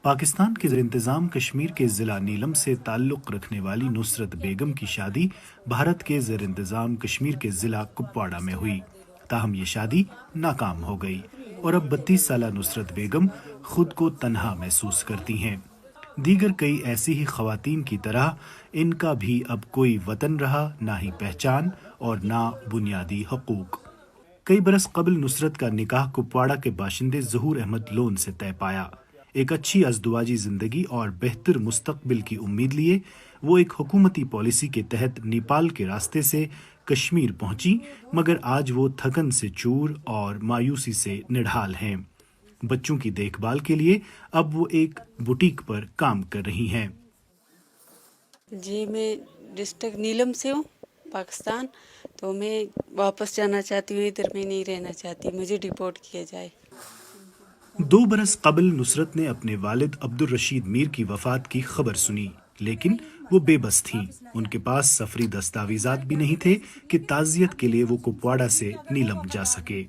पाकिस्तान के ज़ेर-इंतज़ाम कश्मीर के ज़िला नीलम से ताल्लुक़ रखने वाली नुसरत बेगम की शादी भारत के ज़ेर-इंतज़ाम कश्मीर के ज़िला कुपवाड़ा में हुई। ताहम ये शादी नाकाम हो गई और अब 32 साला नुसरत बेगम खुद को तन्हा महसूस करती हैं। दीगर कई ऐसी ही ख़वातीन की तरह इनका भी अब कोई वतन रहा, ना ही पहचान और ना बुनियादी हकूक़। कई बरस कबल नुसरत का निकाह कुपवाड़ा के बाशिंदे ज़हूर अहमद लोन से तय पाया। एक अच्छी अज़दवाजी ज़िंदगी और बेहतर मुस्तकबिल की उम्मीद लिए वो एक हुकूमती पॉलिसी के तहत नेपाल के रास्ते से कश्मीर पहुंची, मगर आज वो थकन से चूर और मायूसी से निढाल हैं। बच्चों की देखभाल के लिए अब वो एक बुटीक पर काम कर रही हैं। जी, मैं डिस्ट्रिक्ट नीलम से हूँ, पाकिस्तान। तो मैं वापस जाना चाहती हूँ, इधर मैं नहीं रहना चाहती, मुझे डिपोर्ट किया जाए। 2 बरस कबल नुसरत ने अपने वालिद अब्दुल रशीद मीर की वफात की खबर सुनी, लेकिन वो बेबस थीं। उनके पास सफरी दस्तावेजात भी नहीं थे कि ताज़ियत के लिए वो कुपवाड़ा से नीलम जा सके।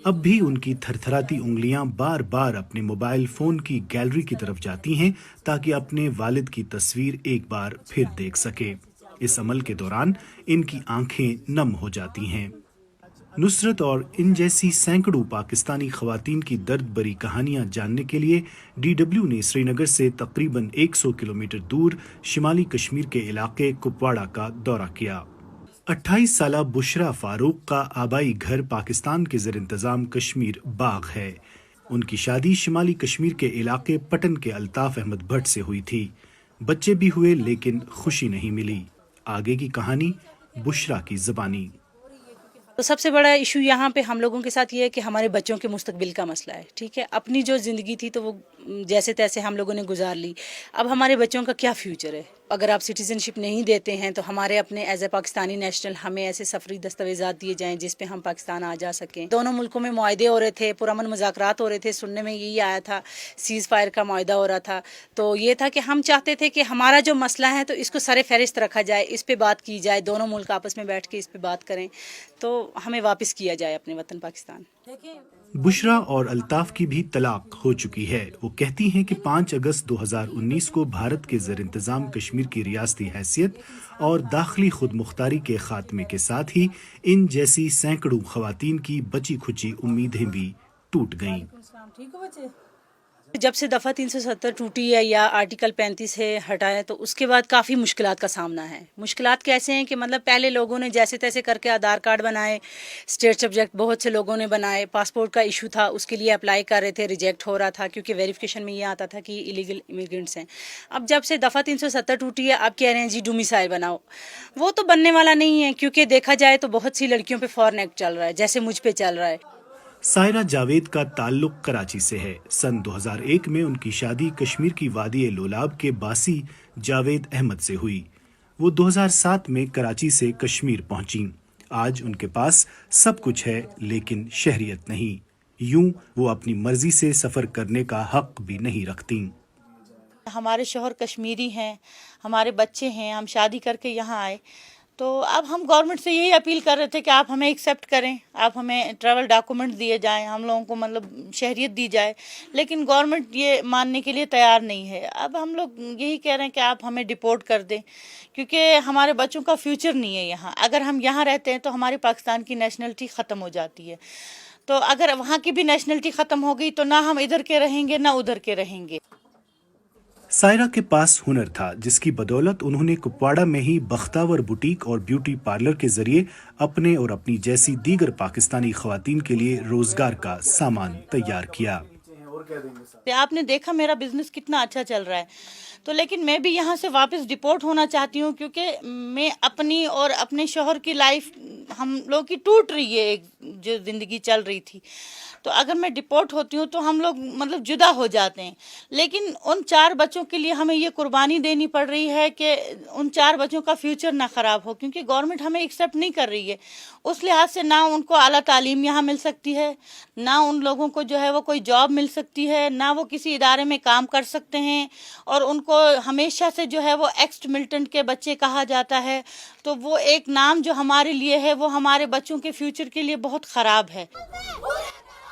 अब भी उनकी थरथराती उंगलियां बार बार अपने मोबाइल फ़ोन की गैलरी की तरफ जाती हैं ताकि अपने वालिद की तस्वीर एक बार फिर देख सके। इस अमल के दौरान इनकी आंखें नम हो जाती हैं। नुसरत और इन जैसी सैकड़ों पाकिस्तानी ख़वातीन की दर्द भरी कहानियां जानने के लिए DW ने श्रीनगर से तकरीबन 100 किलोमीटर दूर शिमाली कश्मीर के इलाके कुपवाड़ा का दौरा किया। 28 साला बुशरा फारूक का आबाई घर पाकिस्तान के ज़ेर-इंतज़ाम कश्मीर बाग है। उनकी शादी शिमाली कश्मीर के इलाके पटन के अल्ताफ़ अहमद भट्ट से हुई थी। बच्चे भी हुए, लेकिन खुशी नहीं मिली। आगे की कहानी बुशरा की ज़बानी। तो सबसे बड़ा इशू यहाँ पे हम लोगों के साथ ये है कि हमारे बच्चों के मुस्तकबिल का मसला है। ठीक है, अपनी जो ज़िंदगी थी तो वो जैसे तैसे हम लोगों ने गुजार ली। अब हमारे बच्चों का क्या फ्यूचर है? अगर आप सिटीज़नशिप नहीं देते हैं तो हमारे अपने एज ए पाकिस्तानी नेशनल हमें ऐसे सफरी दस्तावेजात दिए जाएं जिस पे हम पाकिस्तान आ जा सकें। दोनों मुल्कों में मुआहदे हो रहे थे, पुरअमन मुज़ाकरात हो रहे थे, सुनने में यही आया था, सीज़ फायर का मुआहदा हो रहा था। तो ये था कि हम चाहते थे कि हमारा जो मसला है तो इसको सरे फहरिस्त रखा जाए, इस पे बात की जाए, दोनों मुल्क आपस में बैठ के इस पे बात करें तो हमें वापस किया जाए अपने वतन पाकिस्तान। बुशरा और अल्ताफ की भी तलाक हो चुकी है। वो कहती हैं कि 5 अगस्त 2019 को भारत के ज़ेर-इंतज़ाम कश्मीर की रियासती हैसियत और दाखिली खुद मुख्तारी के खात्मे के साथ ही इन जैसी सैकड़ों ख़वातीन की बची खुची उम्मीदें भी टूट गईं। जब से दफ़ा 370 टूटी है या आर्टिकल 35 है हटाया तो उसके बाद काफ़ी मुश्किलात का सामना है। मुश्किलात कैसे हैं कि मतलब पहले लोगों ने जैसे तैसे करके आधार कार्ड बनाए, स्टेट सब्जेक्ट बहुत से लोगों ने बनाए, पासपोर्ट का इशू था उसके लिए अप्लाई कर रहे थे, रिजेक्ट हो रहा था क्योंकि वेरिफिकेशन में ये आता था कि इलीगल इमिग्रेंट्स हैं। अब जब से दफ़ा 370 टूटी है अब कह रहे हैं जी डोमिसाइल बनाओ। वो तो बनने वाला नहीं है क्योंकि देखा जाए तो बहुत सी लड़कियों पर फॉरेन एक्ट चल रहा है, जैसे मुझ पर चल रहा है। सायरा जावेद का ताल्लुक कराची से है। सन 2001 में उनकी शादी कश्मीर की वादी लोलाब के बासी जावेद अहमद से हुई। वो 2007 में कराची से कश्मीर पहुंची। आज उनके पास सब कुछ है लेकिन शहरियत नहीं। यूं वो अपनी मर्जी से सफर करने का हक भी नहीं रखती। हमारे शौहर कश्मीरी हैं, हमारे बच्चे हैं, हम शादी करके यहाँ आए तो अब हम गवर्नमेंट से यही अपील कर रहे थे कि आप हमें एक्सेप्ट करें, आप हमें ट्रैवल डॉक्यूमेंट दिए जाएं, हम लोगों को मतलब शहरियत दी जाए, लेकिन गवर्नमेंट ये मानने के लिए तैयार नहीं है। अब हम लोग यही कह रहे हैं कि आप हमें डिपोर्ट कर दें क्योंकि हमारे बच्चों का फ्यूचर नहीं है यहाँ। अगर हम यहाँ रहते हैं तो हमारी पाकिस्तान की नेशनलिटी ख़त्म हो जाती है, तो अगर वहाँ की भी नेशनलिटी ख़त्म हो गई तो ना हम इधर के रहेंगे ना उधर के रहेंगे। सायरा के पास हुनर था जिसकी बदौलत उन्होंने कुपवाड़ा में ही बख्तावर बुटीक और ब्यूटी पार्लर के जरिए अपने और अपनी जैसी दीगर पाकिस्तानी ख़वातीन के लिए रोजगार का सामान तैयार किया। आपने देखा मेरा बिजनेस कितना अच्छा चल रहा है, तो लेकिन मैं भी यहाँ से वापस डिपोर्ट होना चाहती हूँ क्योंकि मैं अपनी और अपने शौहर की लाइफ हम लोग की टूट रही है, एक जो ज़िंदगी चल रही थी। तो अगर मैं डिपोर्ट होती हूँ तो हम लोग मतलब जुदा हो जाते हैं, लेकिन उन 4 बच्चों के लिए हमें ये कुर्बानी देनी पड़ रही है कि उन 4 बच्चों का फ्यूचर ना ख़राब हो, क्योंकि गवर्नमेंट हमें एक्सेप्ट नहीं कर रही है। उस लिहाज से ना उनको आला तालीम यहाँ मिल सकती है, ना उन लोगों को जो है वो कोई जॉब मिल सकती है, ना वो किसी इदारे में काम कर सकते हैं, और उनको हमेशा से जो है वो एक्स मिलिटेंट के बच्चे कहा जाता है। तो वो एक नाम जो हमारे लिए है वो हमारे बच्चों के फ्यूचर के लिए बहुत ख़राब है।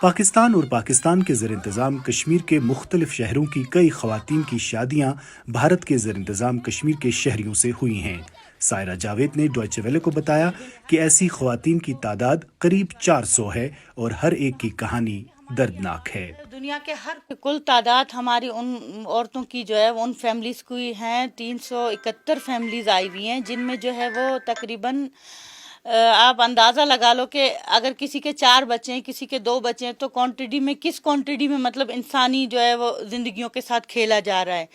پاکستان اور پاکستان کے زیر انتظام کشمیر کے مختلف شہروں کی کئی خواتین کی شادیاں بھارت کے زیر انتظام کشمیر کے شہریوں سے ہوئی ہیں۔ سائرہ جاوید نے ڈوائچے ویلے کو بتایا کہ ایسی خواتین کی تعداد قریب 400 ہے اور ہر ایک کی کہانی دردناک ہے۔ دنیا کے ہر کل تعداد ہماری ان عورتوں کی جو ہے ان فیملیز کی ہیں 371 فیملیز آئی ہوئی ہیں، جن میں جو ہے وہ تقریباً آپ اندازہ لگا لو کہ اگر کسی کے 4 بچے ہیں، کسی کے 2 بچے ہیں، تو کوانٹٹی میں کس کوانٹٹی میں مطلب انسانی جو ہے وہ زندگیوں کے ساتھ کھیلا جا رہا ہے۔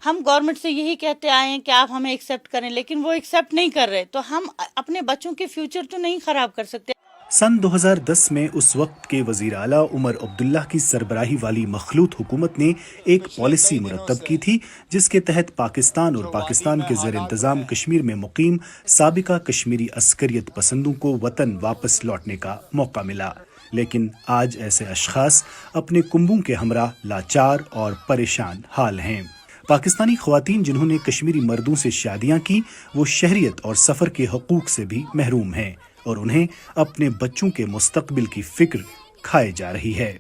ہم گورنمنٹ سے یہی کہتے آئے ہیں کہ آپ ہمیں ایکسیپٹ کریں، لیکن وہ ایکسیپٹ نہیں کر رہے، تو ہم اپنے بچوں کے فیوچر تو نہیں خراب کر سکتے۔ سن 2010 میں اس وقت کے وزیر اعلیٰ عمر عبداللہ کی سربراہی والی مخلوط حکومت نے ایک پالیسی مرتب کی تھی جس کے تحت پاکستان اور پاکستان کے زیر انتظام کشمیر میں مقیم سابقہ کشمیری عسکریت پسندوں کو وطن واپس لوٹنے کا موقع ملا، لیکن آج ایسے اشخاص اپنے کنبوں کے ہمراہ لاچار اور پریشان حال ہیں۔ پاکستانی خواتین جنہوں نے کشمیری مردوں سے شادیاں کی وہ شہریت اور سفر کے حقوق سے بھی محروم ہیں اور انہیں اپنے بچوں کے مستقبل کی فکر کھائے جا رہی ہے۔